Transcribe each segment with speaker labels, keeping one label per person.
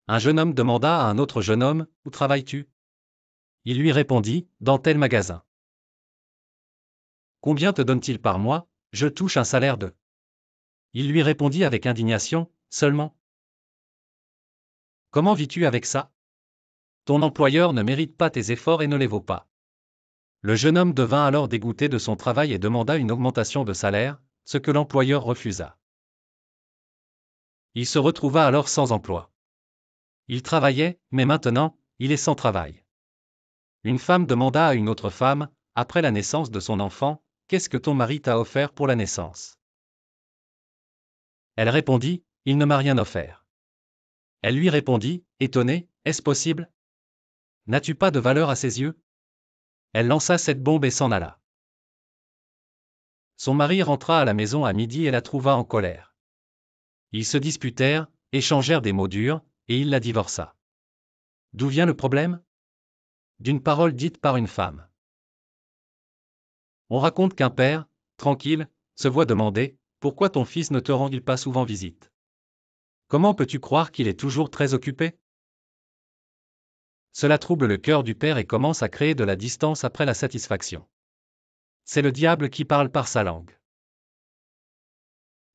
Speaker 1: Un jeune homme demanda à un autre jeune homme, « Où travailles-tu » Il lui répondit, « Dans tel magasin. » Combien te donne-t-il par mois ? Je touche un salaire de. Il lui répondit avec indignation, « Seulement. Comment vis-tu avec ça ? Ton employeur ne mérite pas tes efforts et ne les vaut pas. » Le jeune homme devint alors dégoûté de son travail et demanda une augmentation de salaire, ce que l'employeur refusa. Il se retrouva alors sans emploi. Il travaillait, mais maintenant, il est sans travail. Une femme demanda à une autre femme, après la naissance de son enfant, « Qu'est-ce que ton mari t'a offert pour la naissance ?» Elle répondit, « Il ne m'a rien offert. » Elle lui répondit, étonnée, « Est-ce possible ? N'as-tu pas de valeur à ses yeux ?» Elle lança cette bombe et s'en alla. Son mari rentra à la maison à midi et la trouva en colère. Ils se disputèrent, échangèrent des mots durs, et il la divorça. D'où vient le problème ? D'une parole dite par une femme. On raconte qu'un père, tranquille, se voit demander, « Pourquoi ton fils ne te rend-il pas souvent visite ? Comment peux-tu croire qu'il est toujours très occupé ?» Cela trouble le cœur du père et commence à créer de la distance après la satisfaction. C'est le diable qui parle par sa langue.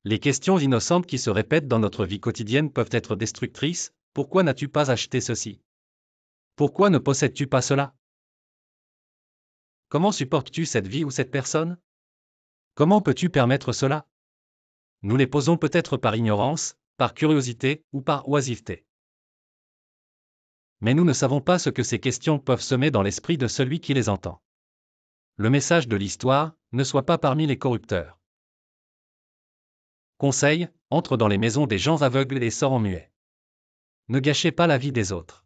Speaker 1: Les questions innocentes qui se répètent dans notre vie quotidienne peuvent être destructrices. Pourquoi n'as-tu pas acheté ceci ? Pourquoi ne possèdes-tu pas cela ? Comment supportes-tu cette vie ou cette personne ? Comment peux-tu permettre cela ? Nous les posons peut-être par ignorance, par curiosité ou par oisiveté. Mais nous ne savons pas ce que ces questions peuvent semer dans l'esprit de celui qui les entend. Le message de l'histoire, ne sois pas parmi les corrupteurs. Conseil, entre dans les maisons des gens aveugles et sors en muet. Ne gâchez pas la vie des autres.